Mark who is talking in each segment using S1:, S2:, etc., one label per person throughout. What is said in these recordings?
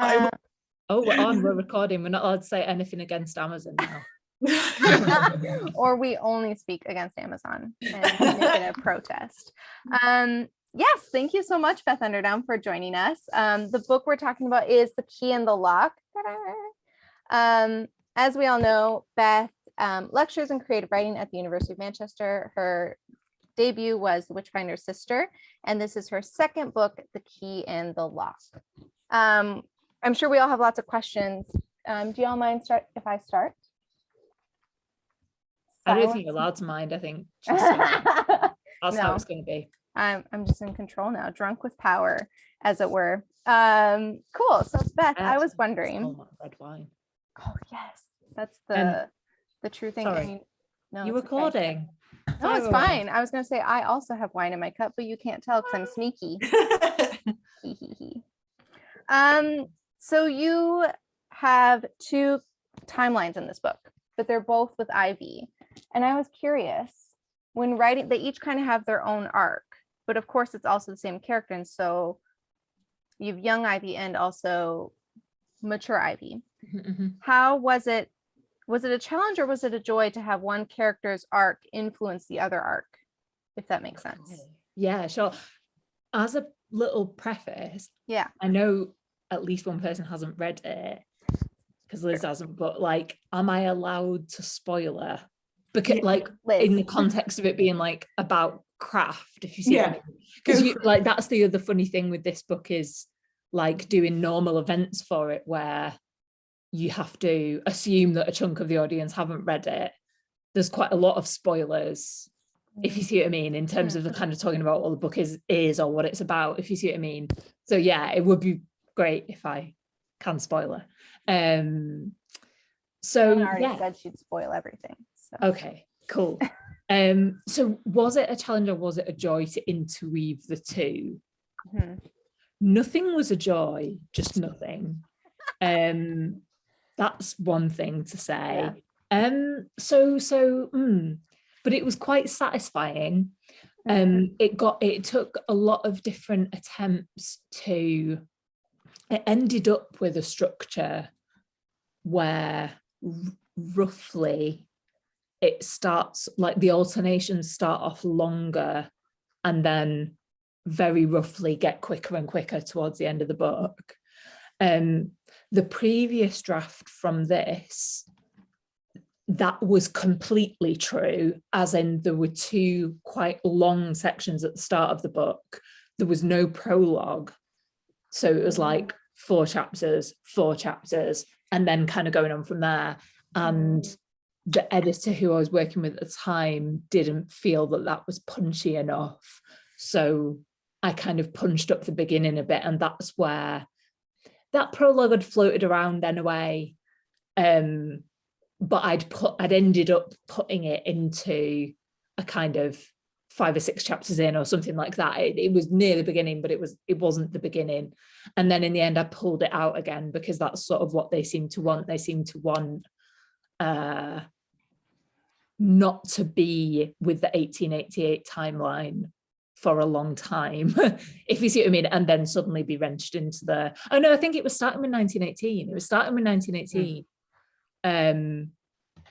S1: Oh, we're on, we're recording. We're not allowed to say anything against Amazon now.
S2: Or we only speak against Amazon and make it a protest. Yes, thank you so much, Beth Underdown, for joining us. The book we're talking about is The Key in the Lock. As we all know, Beth lectures in creative writing at the University of Manchester. Her debut was The Witchfinder's Sister, and this is her second book, The Key in the Lock. I'm sure we all have lots of questions. Do you all mind if I start?
S1: I don't think you're allowed to mind. I think that's how it's going to be.
S2: I'm just in control now, drunk with power, as it were. Cool. So Beth, I was wondering.
S1: Red wine.
S2: Oh yes, that's the true thing.
S1: Sorry.
S2: I mean, no,
S1: you recording?
S2: Okay. No, it's fine. I was gonna say I also have wine in my cup, but you can't tell because I'm sneaky. So you have two timelines in this book, but they're both with Ivy. And I was curious, when writing, they each kind of have their own arc, but of course it's also the same character. And so you have young Ivy and also mature Ivy.
S1: Mm-hmm.
S2: How was it? Was it a challenge or was it a joy to have one character's arc influence the other arc, if that makes sense?
S1: Yeah, sure. As a little preface,
S2: yeah,
S1: I know at least one person hasn't read it because Liz hasn't, but like, am I allowed to spoil her? Because like Liz, in the context of it being like about craft, if you see what I mean. Because like that's the other funny thing with this book is like doing normal events for it where you have to assume that a chunk of the audience haven't read it. There's quite a lot of spoilers, if you see what I mean, in terms of the kind of talking about what the book is or what it's about, if you see what I mean. So yeah, it would be great if I can spoil her. So
S2: I already said she'd spoil everything. So.
S1: Okay, cool. So was it a challenge or was it a joy to interweave the two?
S2: Mm-hmm.
S1: Nothing was a joy, just nothing. That's one thing to say. Yeah. But it was quite satisfying. It took a lot of different attempts to. It ended up with a structure where roughly it starts like the alternations start off longer and then very roughly get quicker and quicker towards the end of the book. The previous draft from this, that was completely true, as in there were two quite long sections at the start of the book. There was no prologue. So it was like 4 chapters, and then kind of going on from there. And the editor who I was working with at the time didn't feel that that was punchy enough. So I kind of punched up the beginning a bit, and that's where that prologue had floated around anyway. But I'd ended up putting it into a kind of 5 or 6 chapters in or something like that. It was near the beginning, but it wasn't the beginning. And then in the end, I pulled it out again because that's sort of what they seem to want. They seem to want not to be with the 1888 timeline for a long time, if you see what I mean, and then suddenly be wrenched into the, oh no, I think it was starting with 1918. It was starting with 1918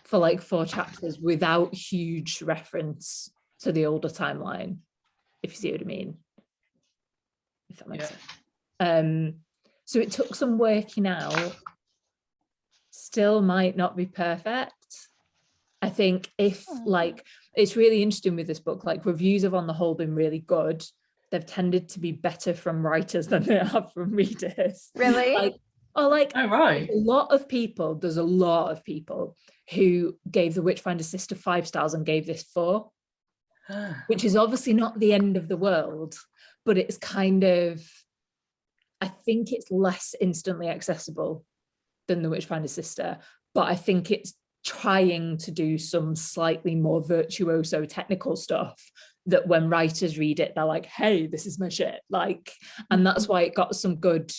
S1: for like 4 chapters without huge reference to the older timeline, if you see what I mean, if that makes sense. So it took some working out, still might not be perfect. I think if like, it's really interesting with this book, like reviews have on the whole been really good. They've tended to be better from writers than they have from readers.
S2: Really?
S1: Right.
S3: There's
S1: a lot of people who gave The Witchfinder's Sister 5 stars and gave this 4, which is obviously not the end of the world, but it's kind of, I think it's less instantly accessible than The Witchfinder's Sister, but I think it's trying to do some slightly more virtuoso technical stuff that when writers read it, they're like, hey, this is my shit. Like, and that's why it got some good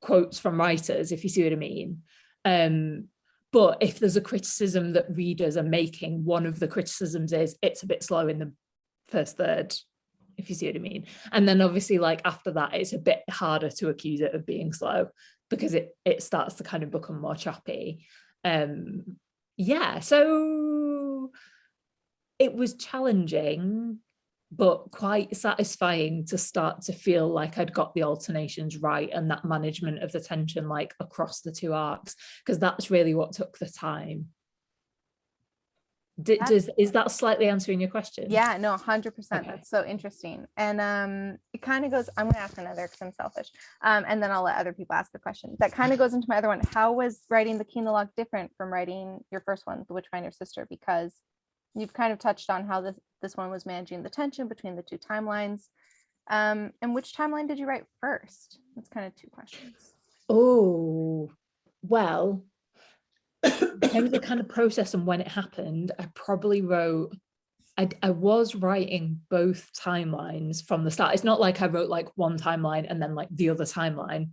S1: quotes from writers, if you see what I mean. But if there's a criticism that readers are making, one of the criticisms is it's a bit slow in the first third, if you see what I mean. And then obviously like after that, it's a bit harder to accuse it of being slow. because it starts to kind of become more choppy. Yeah, so it was challenging, but quite satisfying to start to feel like I'd got the alternations right, and that management of the tension like across the two arcs, because that's really what took the time. Is that slightly answering your question?
S2: Yeah, no, 100%.
S1: Okay.
S2: That's so interesting. And it kind of goes, I'm gonna ask another because I'm selfish. And then I'll let other people ask a question. That kind of goes into my other one. How was writing The Key and the Lock different from writing your first one, The Witchfinder's Sister? Because you've kind of touched on how this one was managing the tension between the two timelines. And which timeline did you write first? That's kind of two questions.
S1: Oh, well, in terms of the kind of process and when it happened, I probably wrote, I was writing both timelines from the start. It's not like I wrote like one timeline and then like the other timeline.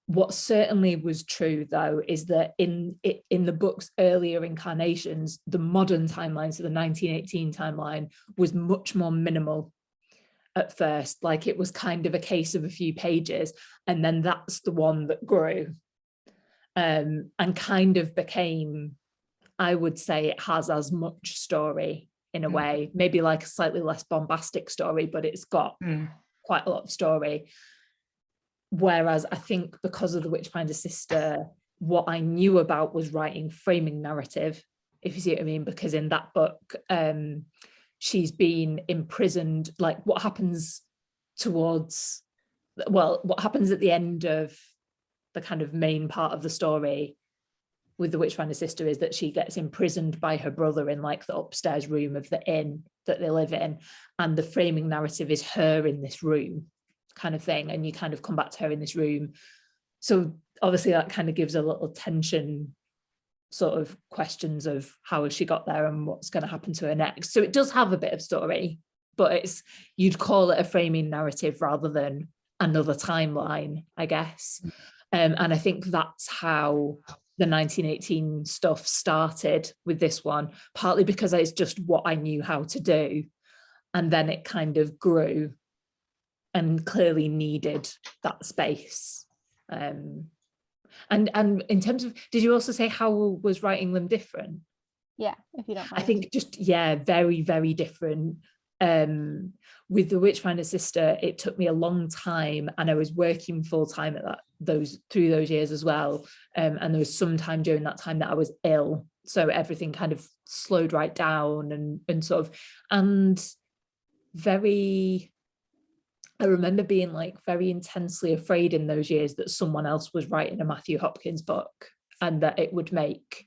S1: What certainly was true, though, is that in the book's earlier incarnations, the modern timeline, so the 1918 timeline, was much more minimal at first. Like it was kind of a case of a few pages, and then that's the one that grew and kind of became, I would say it has as much story in a way, maybe like a slightly less bombastic story, but it's got quite a lot of story. Whereas I think because of The Witchfinder's Sister, what I knew about was writing framing narrative, if you see what I mean, because in that book, she's been imprisoned, like what happens what happens at the end of the kind of main part of the story with The Witchfinder's Sister is that she gets imprisoned by her brother in like the upstairs room of the inn that they live in. And the framing narrative is her in this room kind of thing. And you kind of come back to her in this room. So obviously that kind of gives a little tension sort of questions of how has she got there and what's going to happen to her next. So it does have a bit of story, but you'd call it a framing narrative rather than another timeline, I guess. And I think that's how the 1918 stuff started with this one, partly because it's just what I knew how to do. And then it kind of grew and clearly needed that space. And in terms of, did you also say how was writing them different?
S2: Yeah, if you don't mind.
S1: I think just, yeah, very, very different. With The Witchfinder's Sister, it took me a long time, and I was working full time at through those years as well. And there was some time during that time that I was ill, so everything kind of slowed right down and sort of, and very. I remember being like very intensely afraid in those years that someone else was writing a Matthew Hopkins book and that it would make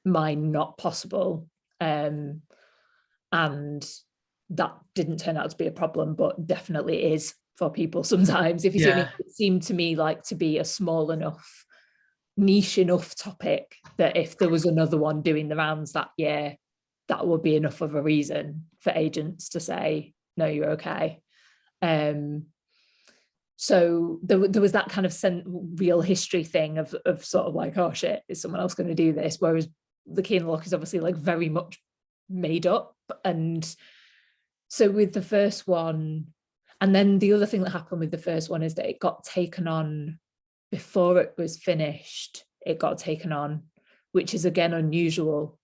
S1: mine not possible. And that didn't turn out to be a problem, but definitely is for people sometimes. If you see me, it seemed to me like to be a small enough, niche enough topic that if there was another one doing the rounds that year, that would be enough of a reason for agents to say, no, you're okay. So there was that kind of real history thing of sort of like, oh shit, is someone else going to do this? Whereas The Key and the Lock is obviously like very much made up. And so with the first one, and then the other thing that happened with the first one is that it got taken on before it was finished. It got taken on, which is again unusual,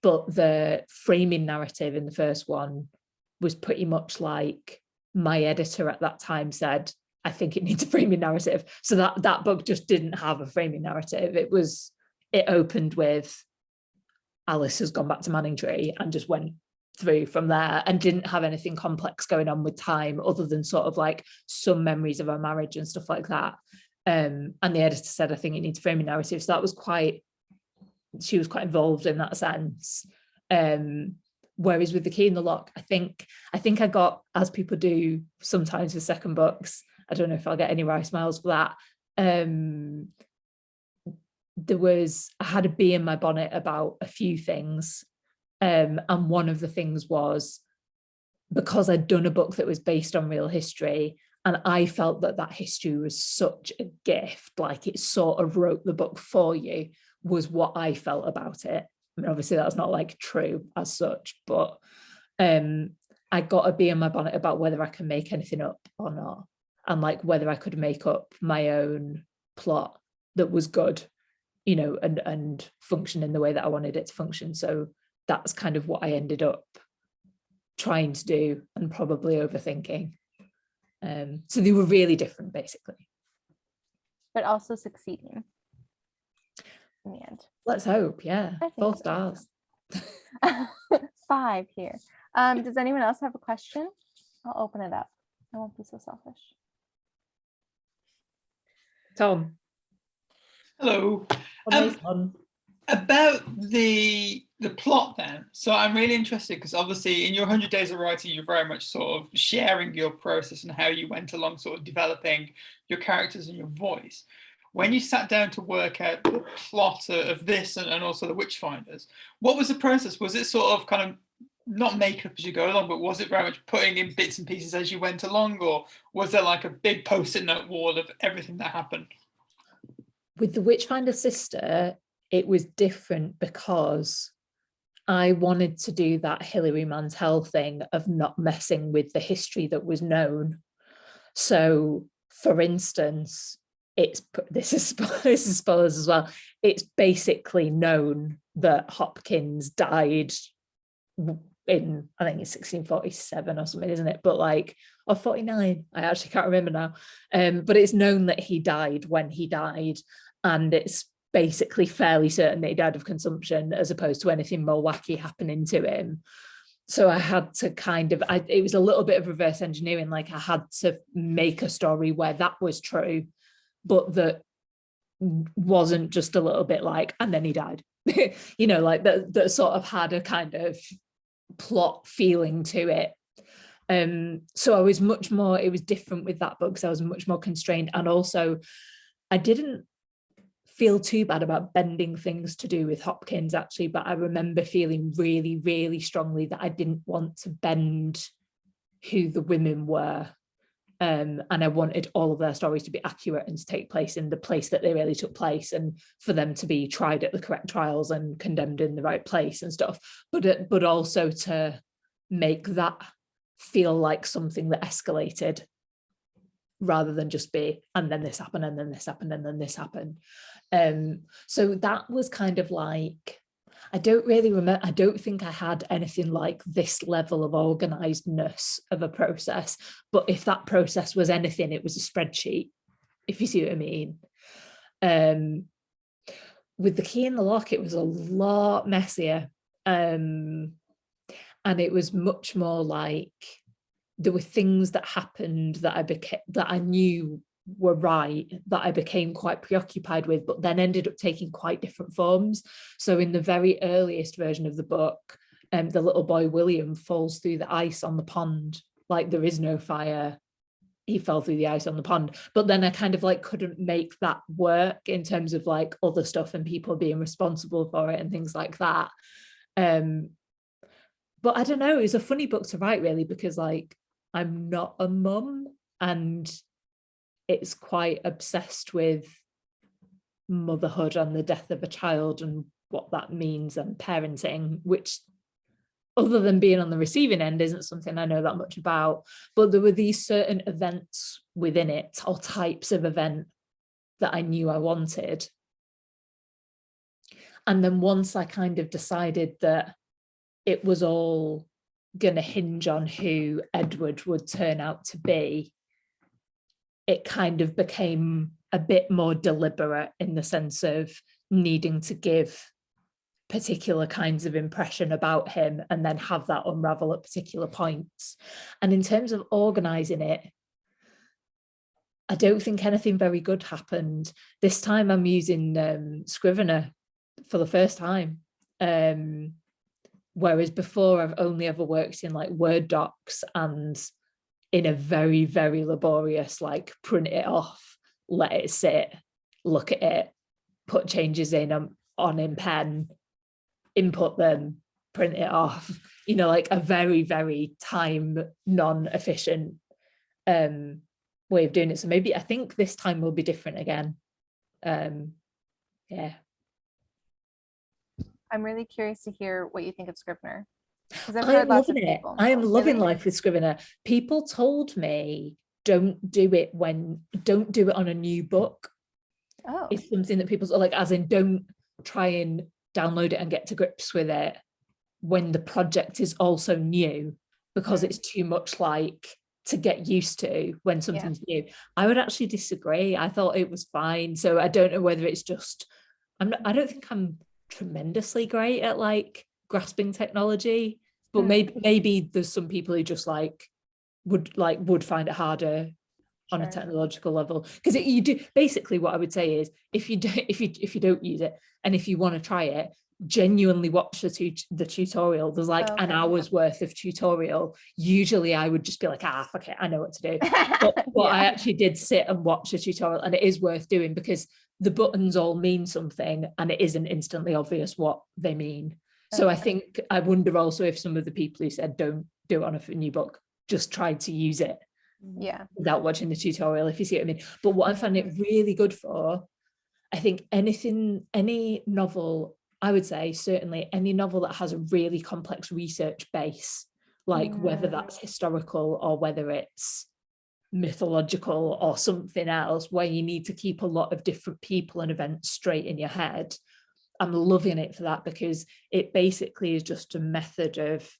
S1: but the framing narrative in the first one was pretty much like, my editor at that time said, I think it needs a framing narrative. So that book just didn't have a framing narrative. It opened with Alice has gone back to Manningtree and just went through from there and didn't have anything complex going on with time other than sort of like some memories of her marriage and stuff like that. And the editor said, I think it needs a framing narrative. So that was she was quite involved in that sense. Whereas with The Key and the Lock, I think I got, as people do sometimes with second books, I don't know if I'll get any wry smiles for that. I had a bee in my bonnet about a few things. And one of the things was because I'd done a book that was based on real history, and I felt that history was such a gift, like it sort of wrote the book for you, was what I felt about it. I mean, obviously that's not like true as such, but I got a bee in my bonnet about whether I can make anything up or not, and like whether I could make up my own plot that was good, you know, and function in the way that I wanted it to function. So that's kind of what I ended up trying to do and probably overthinking. So they were really different, basically.
S2: But also succeeding in the end.
S1: Let's hope, yeah. 4
S2: so.
S1: stars.
S2: 5 here. Does anyone else have a question? I'll open it up. I won't be so selfish.
S1: Tom.
S3: Hello.
S1: Tom.
S3: About the plot then. So I'm really interested because obviously in your 100 days of writing, you're very much sort of sharing your process and how you went along sort of developing your characters and your voice. When you sat down to work out the plot of this and also the Witchfinders, what was the process? Was it sort of kind of not make up as you go along, but was it very much putting in bits and pieces as you went along, or was there like a big post-it note wall of everything that happened?
S1: With the Witchfinder sister, it was different because I wanted to do that Hilary Mantel thing of not messing with the history that was known. So, for instance, this is spoilers as well. It's basically known that Hopkins died in, I think it's 1647 or something, isn't it? But like, or 49, I actually can't remember now. But it's known that he died when he died, and it's basically fairly certain that he died of consumption, as opposed to anything more wacky happening to him. So I had to kind of, it was a little bit of reverse engineering. Like I had to make a story where that was true, but that wasn't just a little bit like, and then he died, you know, like that sort of had a kind of plot feeling to it. So I was much more, it was different with that book because I was much more constrained. And also I didn't feel too bad about bending things to do with Hopkins actually, but I remember feeling really, really strongly that I didn't want to bend who the women were. And I wanted all of their stories to be accurate and to take place in the place that they really took place, and for them to be tried at the correct trials and condemned in the right place and stuff, but also to make that feel like something that escalated rather than just be, and then this happened, and then this happened, and then this happened. So that was kind of like, I don't really remember, I don't think I had anything like this level of organizedness of a process, but if that process was anything, it was a spreadsheet, if you see what I mean. With The Key in the Lock, it was a lot messier, and it was much more like there were things that happened that I knew were right, that I became quite preoccupied with, but then ended up taking quite different forms. So in the very earliest version of the book, the little boy William falls through the ice on the pond, like there is no fire, he fell through the ice on the pond. But then I kind of like couldn't make that work in terms of like other stuff and people being responsible for it and things like that. But I don't know, it was a funny book to write really, because like I'm not a mum, and it's quite obsessed with motherhood and the death of a child and what that means, and parenting, which other than being on the receiving end isn't something I know that much about. But there were these certain events within it, or types of event, that I knew I wanted. And then once I kind of decided that it was all going to hinge on who Edward would turn out to be, it kind of became a bit more deliberate in the sense of needing to give particular kinds of impression about him and then have that unravel at particular points. And in terms of organizing it, I don't think anything very good happened. This time I'm using Scrivener for the first time. Whereas before I've only ever worked in like Word docs and in a very, very laborious, like print it off, let it sit, look at it, put changes in on in pen, input them, print it off, you know, like a very, very time non-efficient way of doing it. So maybe I think this time will be different again. Yeah.
S2: I'm really curious to hear what you think of Scrivener.
S1: I am loving it. I am loving life with Scrivener. People told me don't do it on a new book,
S2: Oh,
S1: is something that people like, as in, don't try and download it and get to grips with it when the project is also new, because it's too much like to get used to when something's new. I would actually disagree. I thought it was fine. So I don't know whether it's just, I don't think I'm tremendously great at like grasping technology, but maybe there's some people who just would find it harder on a technological level, because you do basically, what I would say is, if you don't use it, and if you want to try it, genuinely watch the tutorial. There's like an hour's worth of tutorial. Usually I would just be like, fuck it, I know what to do. But I actually did sit and watch a tutorial, and it is worth doing, because the buttons all mean something and it isn't instantly obvious what they mean. So I think, I wonder also if some of the people who said don't do it on a new book just tried to use it without watching the tutorial, if you see what I mean. But what I found it really good for, I think any novel, I would say certainly any novel that has a really complex research base, like whether that's historical or whether it's mythological or something else, where you need to keep a lot of different people and events straight in your head. I'm loving it for that, because it basically is just a method of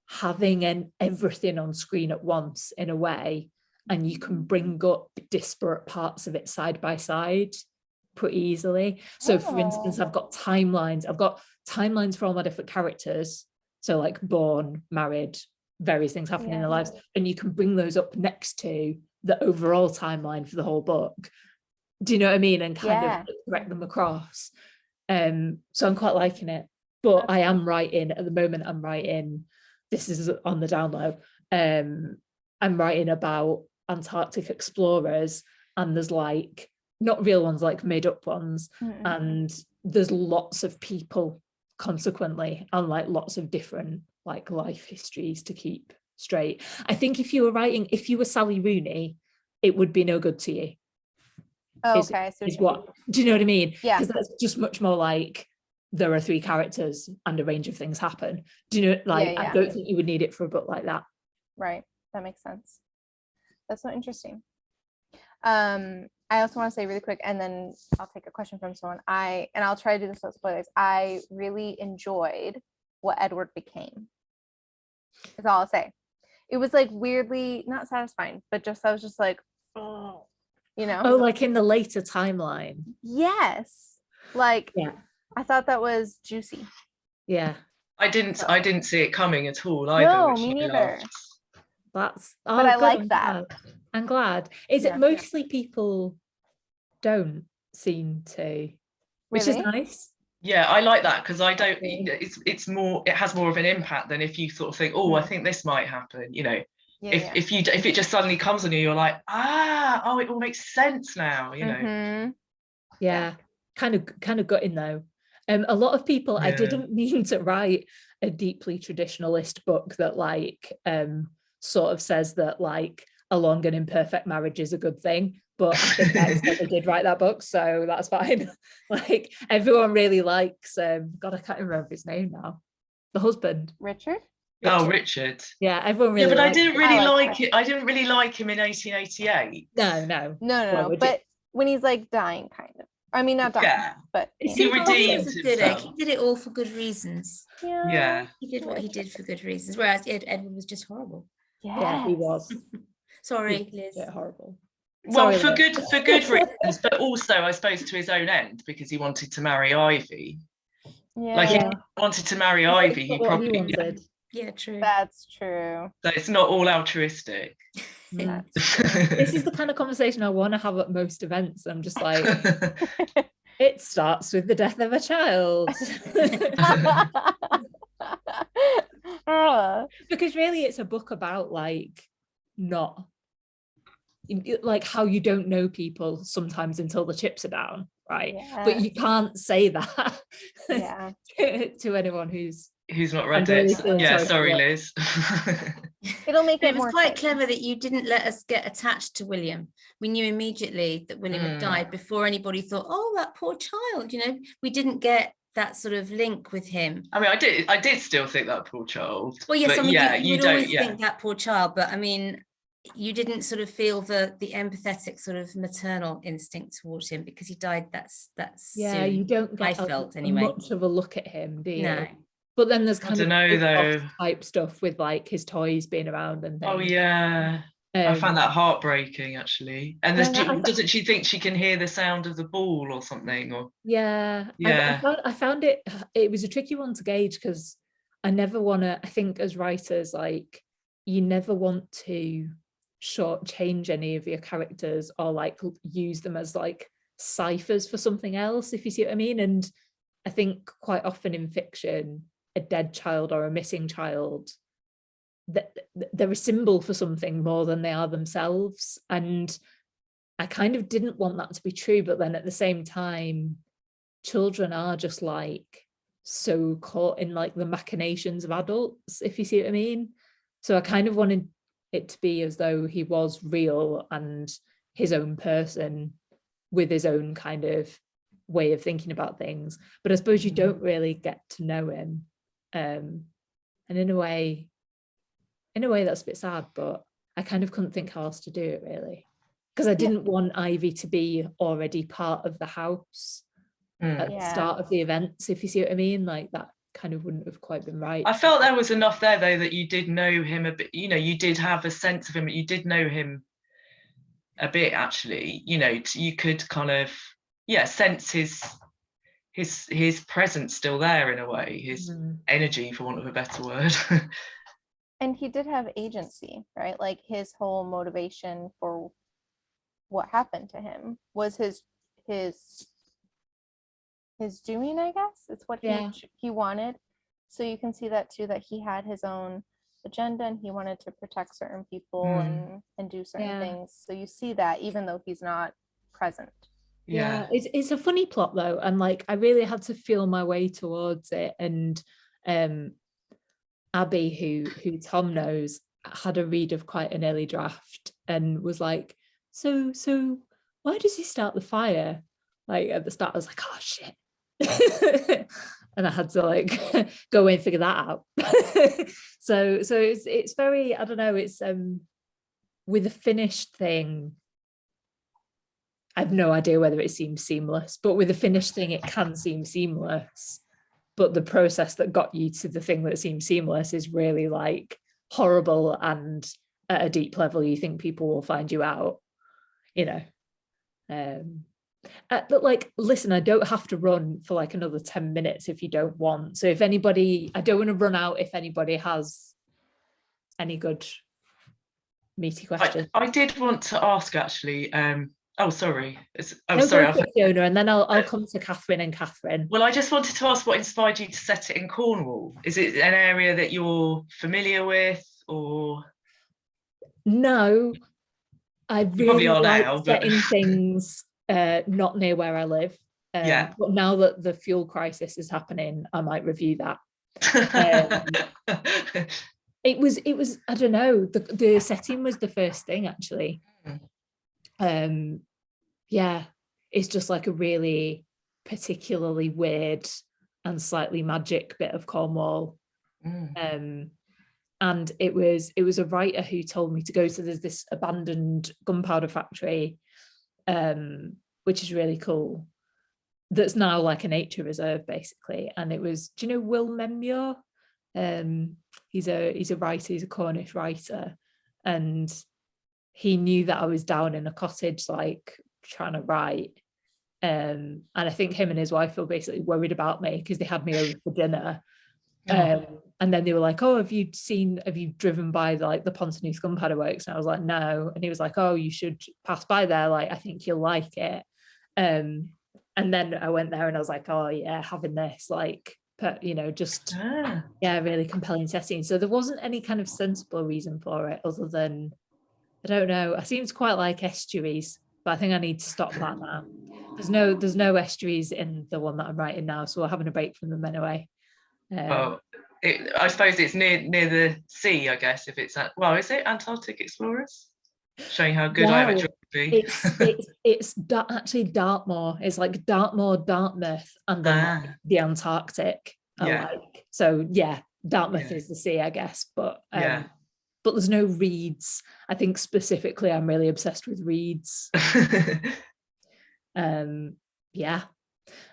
S1: having everything on screen at once, in a way, and you can bring up disparate parts of it side by side pretty easily. So for instance, I've got timelines for all my different characters, so like born, married, various things happening in their lives, and you can bring those up next to the overall timeline for the whole book. Do you know what I mean? And kind of direct them across. So I'm quite liking it. But I am writing at the moment, this is on the down low, I'm writing about Antarctic explorers, and there's like not real ones, like made up ones, and there's lots of people consequently, and like lots of different like life histories to keep straight. I think if you were Sally Rooney, it would be no good to you.
S2: Okay, so
S1: do you know what I mean?
S2: Yeah,
S1: because that's just much more like, there are 3 characters and a range of things happen. Do you know, like, I don't think you would need it for a book like that.
S2: Right, that makes sense. That's so interesting. I also want to say really quick, and then I'll take a question from someone. I'll try to do this without spoilers. I really enjoyed what Edward became. Is all I'll say. It was like weirdly not satisfying, but I was just like, oh, you know.
S1: Oh, like in the later timeline.
S2: Yes. Like, I thought that was juicy.
S1: Yeah.
S4: I didn't see it coming at all either.
S2: No, me neither.
S1: But
S2: I like that.
S1: I'm glad. Is it mostly people don't seem to, which is nice.
S4: Yeah, I like that, because I don't. It's more. It has more of an impact than if you sort of think, I think this might happen. You know, if it just suddenly comes on you, you're like, it all makes sense now. You know.
S1: Yeah, kind of gutting though. A lot of people, I didn't mean to write a deeply traditionalist book that like sort of says that like a long and imperfect marriage is a good thing, but I think that is what they did write that book, so that's fine. Like everyone really likes God, I can't remember his name now, the husband,
S2: Richard.
S4: Richard.
S1: Yeah, everyone really.
S4: Yeah, but I didn't really like it. I didn't really like him in 1888.
S1: No.
S2: But when he's like dying, kind of. I mean, not dying, but
S4: he redeemed himself.
S5: He did it all for good reasons.
S2: Yeah.
S5: He did what he did for good reasons, whereas Edward was just horrible.
S1: Yeah, he was.
S5: Sorry, Liz.
S1: Yeah, horrible.
S4: Well, for good reasons, but also I suppose to his own end, because he wanted to marry Ivy.
S2: Yeah.
S4: Like if he wanted to marry Ivy, he probably
S1: wanted.
S5: Yeah, true.
S2: That's true.
S4: So it's not all altruistic.
S1: This is the kind of conversation I want to have at most events. I'm just like, it starts with the death of a child. Because really it's a book about like not like how you don't know people sometimes until the chips are down, right? But you can't say that to anyone who's
S4: not read it. Sorry, Liz.
S2: It'll make it
S5: was
S2: more
S5: quite clever that you didn't let us get attached to William. We knew immediately that William had died before anybody thought, oh, that poor child. You know, we didn't get that sort of link with him.
S4: I mean, I did still think that poor child.
S5: Well, yes,
S4: but
S5: I mean, you would always think that poor child, but I mean, you didn't sort of feel the empathetic sort of maternal instinct towards him because he died that's
S1: Yeah,
S5: soon.
S1: you don't get
S5: I felt anyway.
S1: much of a look at him, do you?
S5: No.
S1: But then there's
S4: I
S1: kind
S4: don't
S1: of
S4: know though.
S1: type stuff with like his toys being around and things.
S4: Oh yeah. I found that heartbreaking actually. And doesn't she think she can hear the sound of the ball or something? Or
S1: yeah. I found it was a tricky one to gauge because I never want to, I think as writers, like you never want to shortchange any of your characters or like use them as like ciphers for something else, if you see what I mean. And I think quite often in fiction, a dead child or a missing child, that they're a symbol for something more than they are themselves. And I kind of didn't want that to be true, but then at the same time, children are just like so caught in like the machinations of adults, if you see what I mean. So I kind of wanted it to be as though he was real and his own person with his own kind of way of thinking about things. But I suppose you don't really get to know him. And in a way that's a bit sad, but I kind of couldn't think how else to do it really. Because I didn't want Ivy to be already part of the house at the start of the events, if you see what I mean. Like that kind of wouldn't have quite been right.
S4: I felt there was enough there though that you did know him a bit, you know, you did have a sense of him, you did know him a bit actually, you know, you could kind of sense his presence still there in a way, his energy, for want of a better word.
S2: And he did have agency, right? Like his whole motivation for what happened to him was his doing, I guess. It's what he wanted. So you can see that too, that he had his own agenda and he wanted to protect certain people and do certain things. So you see that even though he's not present.
S1: Yeah, it's a funny plot though, and like I really had to feel my way towards it. And Abby, who Tom knows, had a read of quite an early draft and was like, so why does he start the fire? Like at the start I was like, oh shit. And I had to like go and figure that out. so it's very, I don't know, it's with a finished thing, I have no idea whether it seems seamless, but with a finished thing it can seem seamless, but the process that got you to the thing that seems seamless is really like horrible, and at a deep level you think people will find you out, you know. But like, listen, I don't have to run for like another 10 minutes if you don't want. So if anybody, I don't want to run out if anybody has any good meaty questions.
S4: I did want to ask actually, sorry.
S1: Sorry, Fiona, and then I'll come to Catherine and Catherine.
S4: Well, I just wanted to ask what inspired you to set it in Cornwall. Is it an area that you're familiar with, or? No,
S1: I really like setting things not near where I live. But now that the fuel crisis is happening, I might review that. It was I don't know, the setting was the first thing actually. It's just like a really particularly weird and slightly magic bit of Cornwall. And it was a writer who told me to go to this abandoned gunpowder factory, which is really cool, that's now like a nature reserve basically. And it was, do you know Will Memure? He's a writer, he's a Cornish writer, and he knew that I was down in a cottage like trying to write, and I think him and his wife were basically worried about me because they had me over for dinner. And then they were like, oh, have you driven by the Pontoneuse gunpowder works? And I was like, no. And he was like, oh, you should pass by there, like I think you'll like it. And then I went there and I was like, oh yeah, having this, like, you know, just really compelling setting. So there wasn't any kind of sensible reason for it other than, I don't know, I seem to quite like estuaries, but I think I need to stop that now. There's no estuaries in the one that I'm writing now, so we're having a break from them anyway.
S4: I suppose it's near the sea, I guess, if it's is it Antarctic Explorers? Showing how good I am at geography.
S1: It's actually Dartmoor. It's like Dartmoor, Dartmouth, and then the Antarctic. So yeah, Dartmouth is the sea, I guess. But but there's no reeds. I think specifically I'm really obsessed with reeds. Yeah.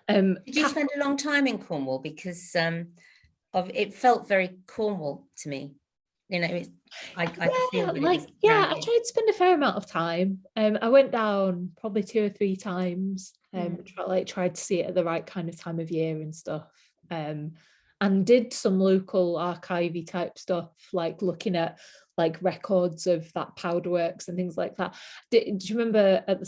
S5: Did you spend a long time in Cornwall? Because it felt very Cornwall to me. You know, I could feel that
S1: like,
S5: it was
S1: I tried to spend a fair amount of time. I went down probably 2 or 3 times. Tried to see it at the right kind of time of year and stuff. And did some local archivey type stuff, like looking at like records of that powder works and things like that. Do you remember at the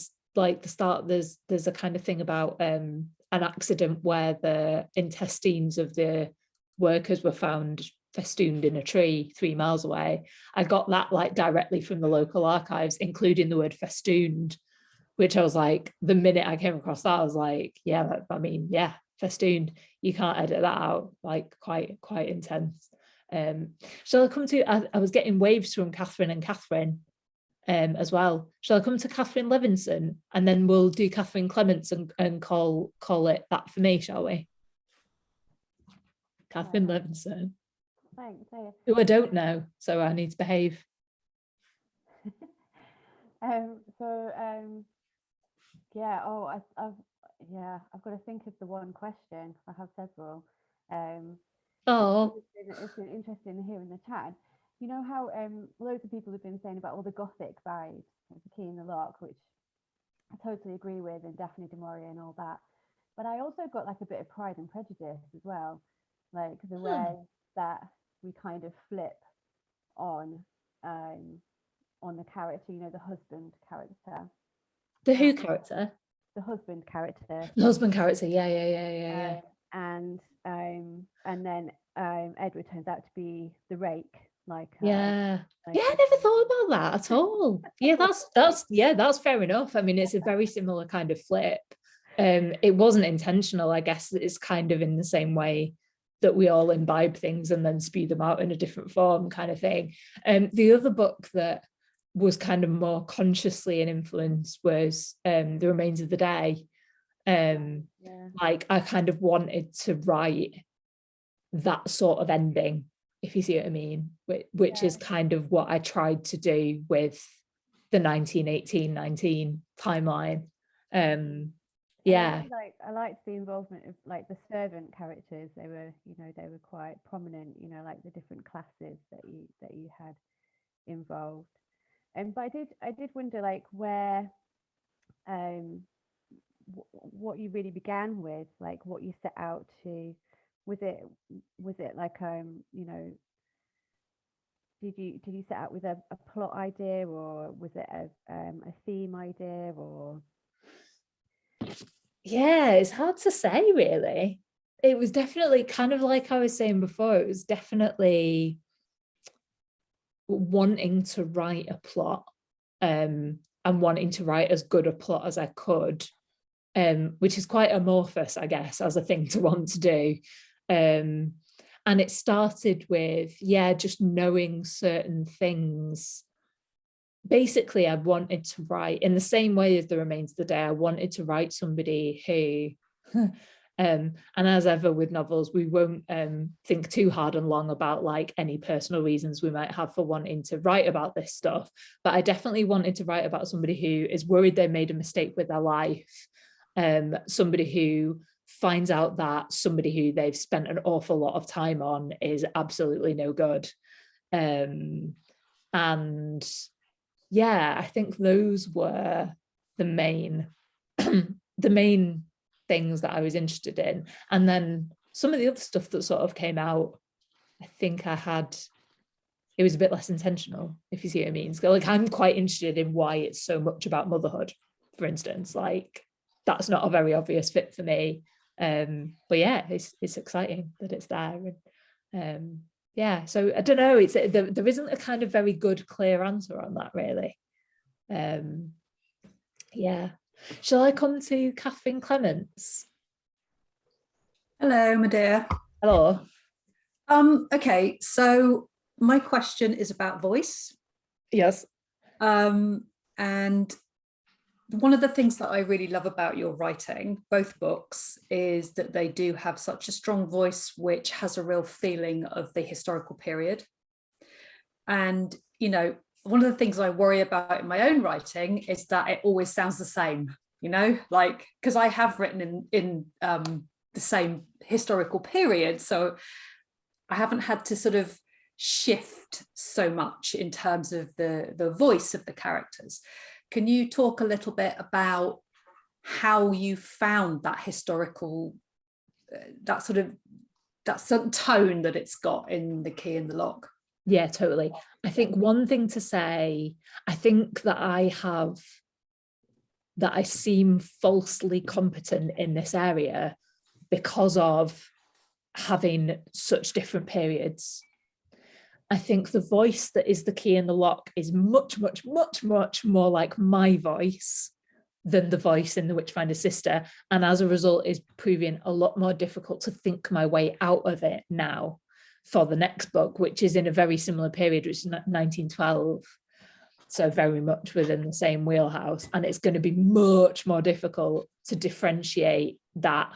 S1: start there's a kind of thing about an accident where the intestines of the workers were found festooned in a tree 3 miles away? I got that like directly from the local archives, including the word festooned, which I was like, the minute I came across that, I was like, yeah, I mean, yeah, festooned, you can't edit that out. Like quite intense. Shall I come to, I was getting waves from Catherine and Catherine as well. Shall I come to Catherine Levinson, and then we'll do Catherine Clements and call it that for me, shall we? Catherine Levinson.
S2: Thanks.
S1: Who I don't know, so I need to behave.
S2: Yeah. I've got to think of the one question. I have several. It's been interesting to hear in the chat. You know how loads of people have been saying about all the Gothic vibes of the Key in the Lock, which I totally agree with, and Daphne du Maurier and all that. But I also got like a bit of Pride and Prejudice as well, like the way that we kind of flip on the character, you know, the husband character.
S1: The who character?
S2: The husband character.
S1: The husband character, yeah.
S2: And then Edward turns out to be the rake. I
S1: never thought about that at all. Yeah, that's fair enough. I mean, it's a very similar kind of flip. It wasn't intentional. I guess it's kind of in the same way that we all imbibe things and then spew them out in a different form, kind of thing. The other book that was kind of more consciously an influence was The Remains of the Day. Like I kind of wanted to write that sort of ending, if you see what I mean, which is kind of what I tried to do with the 1918-19 timeline.
S2: I liked the involvement of like the servant characters. They were quite prominent, like the different classes that you had involved. But I did wonder like where what you really began with, like what you set out to. Was it like did you set out with a plot idea, or was it a theme idea, or?
S1: Yeah, it's hard to say really. It was definitely kind of like I was saying before, it was definitely wanting to write a plot and wanting to write as good a plot as I could, which is quite amorphous, I guess, as a thing to want to do. And it started with, just knowing certain things. Basically, I wanted to write in the same way as The Remains of the Day. I wanted to write somebody who, and as ever with novels, we won't think too hard and long about like any personal reasons we might have for wanting to write about this stuff. But I definitely wanted to write about somebody who is worried they made a mistake with their life. Somebody who finds out that somebody who they've spent an awful lot of time on is absolutely no good. And I think those were the main things that I was interested in. And then some of the other stuff that sort of came out, I think it was a bit less intentional, if you see what I mean. So like I'm quite interested in why it's so much about motherhood, for instance. Like that's not a very obvious fit for me. But yeah, it's exciting that it's there. And so I don't know, there isn't a kind of very good clear answer on that really. Shall I come to Catherine Clements?
S6: Hello, my dear.
S1: Hello.
S6: Okay, so my question is about voice.
S1: Yes.
S6: And one of the things that I really love about your writing, both books, is that they do have such a strong voice, which has a real feeling of the historical period. And you know, one of the things I worry about in my own writing is that it always sounds the same, you know, like, because I have written in the same historical period, so I haven't had to sort of shift so much in terms of the voice of the characters. Can you talk a little bit about how you found that historical, that certain tone that it's got in The Key and the Lock?
S1: Yeah, totally. I think one thing to say, I think that I seem falsely competent in this area because of having such different periods. I think the voice that is The Key and the Lock is much, much, much, much more like my voice than the voice in The Witchfinder's Sister. And as a result, is proving a lot more difficult to think my way out of it now for the next book, which is in a very similar period, which is 1912. So very much within the same wheelhouse. And it's going to be much more difficult to differentiate that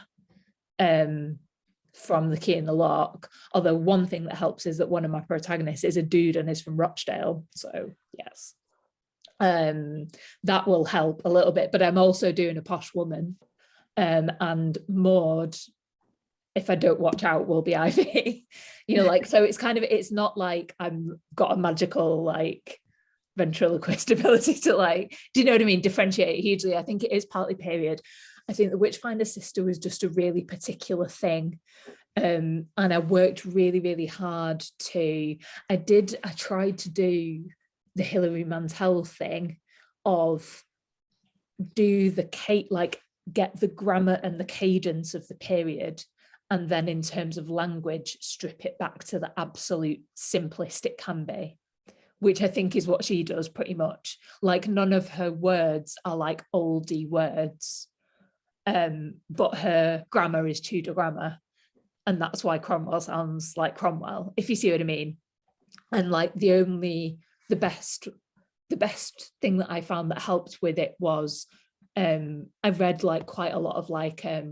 S1: from The Key and the Lock. Although one thing that helps is that one of my protagonists is a dude and is from Rochdale. So yes, that will help a little bit. But I'm also doing a posh woman, and Maud, if I don't watch out, will be Ivy. You know, like, so it's kind of, it's not like I'm got a magical like ventriloquist ability to like, do you know what I mean, differentiate hugely. I think it is partly period. I think The Witchfinder's Sister was just a really particular thing. And I worked really, really hard I tried to do the Hilary Mantel thing of get the grammar and the cadence of the period, and then in terms of language, strip it back to the absolute simplest it can be, which I think is what she does pretty much. Like, none of her words are like oldie words, but her grammar is Tudor grammar, and that's why Cromwell sounds like Cromwell, if you see what I mean. And like the best thing that I found that helped with it was I read like quite a lot of like I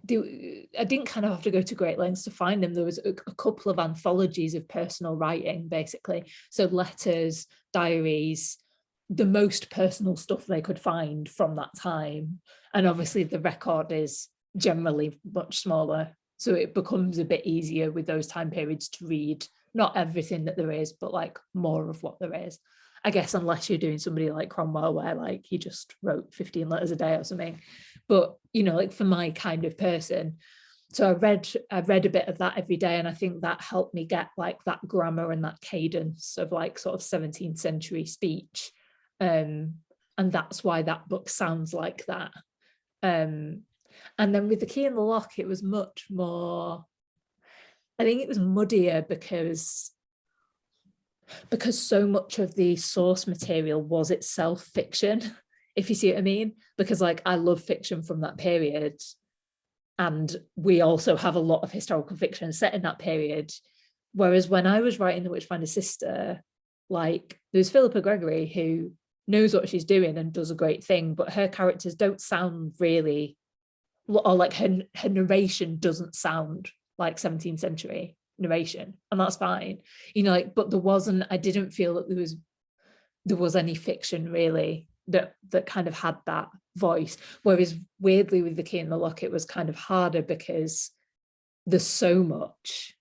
S1: didn't kind of have to go to great lengths to find them. There was a couple of anthologies of personal writing, basically. So letters, diaries, the most personal stuff they could find from that time. And obviously the record is generally much smaller, so it becomes a bit easier with those time periods to read not everything that there is, but like more of what there is, I guess, unless you're doing somebody like Cromwell where like he just wrote 15 letters a day or something. But you know, like for my kind of person, so I read a bit of that every day, and I think that helped me get like that grammar and that cadence of like sort of 17th century speech, and that's why that book sounds like that. And then with The Key and the Lock, it was much more, I think it was muddier because so much of the source material was itself fiction, if you see what I mean. Because like I love fiction from that period, and we also have a lot of historical fiction set in that period. Whereas when I was writing The Witchfinder's Sister, like there's Philippa Gregory who knows what she's doing and does a great thing, but her characters don't sound really, or like her narration doesn't sound like 17th century narration, and that's fine, you know, like, but I didn't feel that there was any fiction really that kind of had that voice. Whereas weirdly with The Key and the Lock, it was kind of harder because there's so much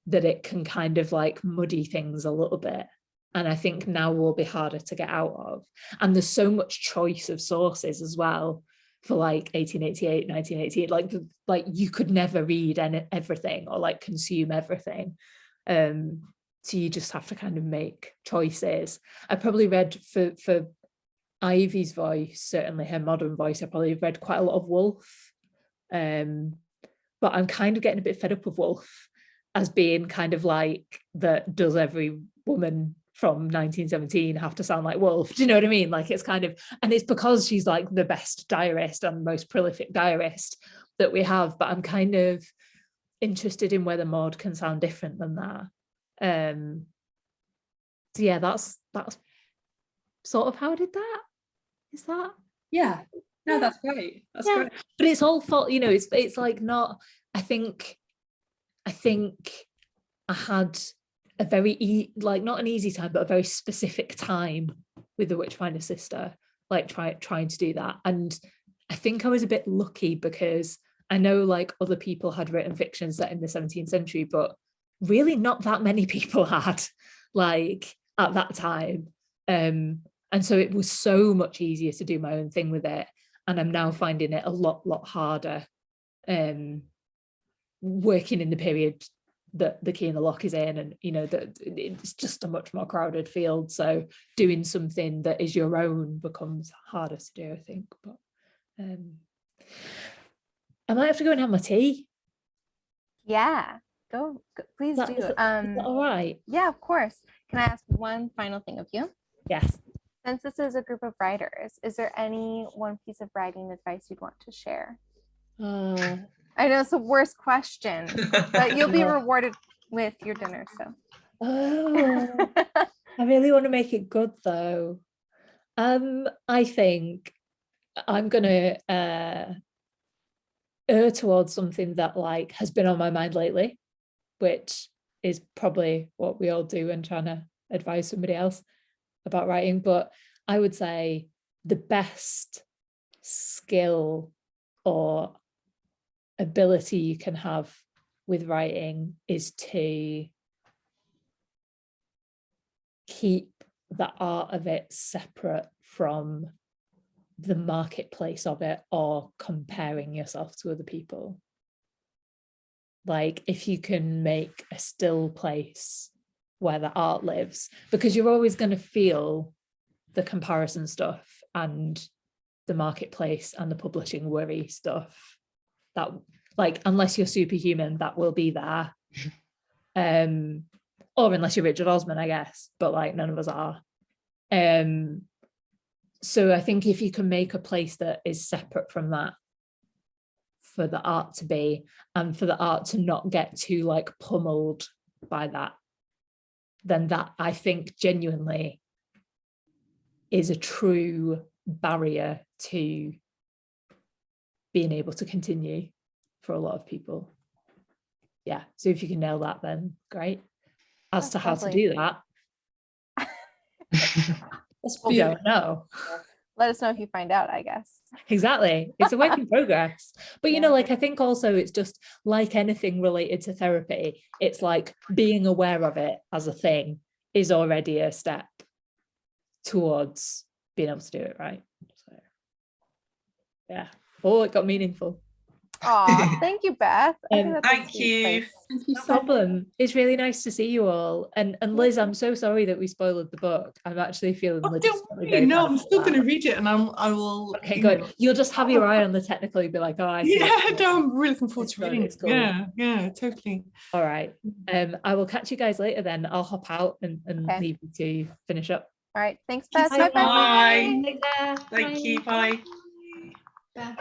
S1: that it can kind of like muddy things a little bit, and I think now will be harder to get out of. And there's so much choice of sources as well for like 1888, 1988, like you could never read everything or like consume everything. So you just have to kind of make choices. I probably read for Ivy's voice, certainly her modern voice, I probably read quite a lot of Woolf. But I'm kind of getting a bit fed up with Woolf as being kind of like that, does every woman from 1917 have to sound like Woolf? Do you know what I mean? Like it's kind of, and it's because she's like the best diarist and most prolific diarist that we have, but I'm kind of interested in whether Maud can sound different than that. So yeah, that's sort of how I did that. Is that?
S6: Yeah, no, that's great. That's great.
S1: But it's all fault, you know, it's like not, I think I had a very like not an easy time, but a very specific time with the Witchfinder Sister, like trying to do that. And I think I was a bit lucky because I know like other people had written fiction set in the 17th century, but really not that many people had, like at that time. And so it was so much easier to do my own thing with it. And I'm now finding it a lot harder working in the period that the Key in the Lock is in, and you know that it's just a much more crowded field, so doing something that is your own becomes harder to do, I think. But I might have to go and have my tea.
S2: Yeah, go please do.
S1: Is that all right?
S2: Yeah, of course. Can I ask one final thing of you?
S1: Yes.
S2: Since this is a group of writers, is there any one piece of writing advice you'd want to share? I know it's the worst question, but you'll be rewarded with your dinner. So.
S1: I really want to make it good though. I think I'm gonna err towards something that like has been on my mind lately, which is probably what we all do when trying to advise somebody else about writing. But I would say the best skill or ability you can have with writing is to keep the art of it separate from the marketplace of it or comparing yourself to other people. Like if you can make a still place where the art lives, because you're always going to feel the comparison stuff and the marketplace and the publishing worry stuff, that like unless you're superhuman, that will be there. Or unless you're Richard Osman, I guess, but like none of us are. So I think if you can make a place that is separate from that for the art to be, and for the art to not get too like pummeled by that, then that I think genuinely is a true barrier to being able to continue for a lot of people. Yeah, so if you can nail that, then great. As to how to do that, we don't know.
S2: Let us know if you find out, I guess.
S1: Exactly. It's a work in progress. But you know, like I think also it's just like anything related to therapy, it's like being aware of it as a thing is already a step towards being able to do it, right? So yeah. Oh, it got meaningful.
S2: Oh, thank you, Beth.
S4: Thank you.
S1: No problem. It's really nice to see you all. And Liz, I'm so sorry that we spoiled the book. I'm actually feeling
S7: no, I'm still going to read it, and I will.
S1: Okay, good. You'll just have your eye on the technical. You'll be like, oh, I see.
S7: Yeah, no, I'm really looking forward to reading it.
S1: Cool.
S7: Yeah, totally.
S1: All right. I will catch you guys later then. I'll hop out and leave you to finish up.
S2: All right. Thanks, Beth.
S4: Bye.
S1: Take care.
S4: Thank you. Bye.
S1: Bye.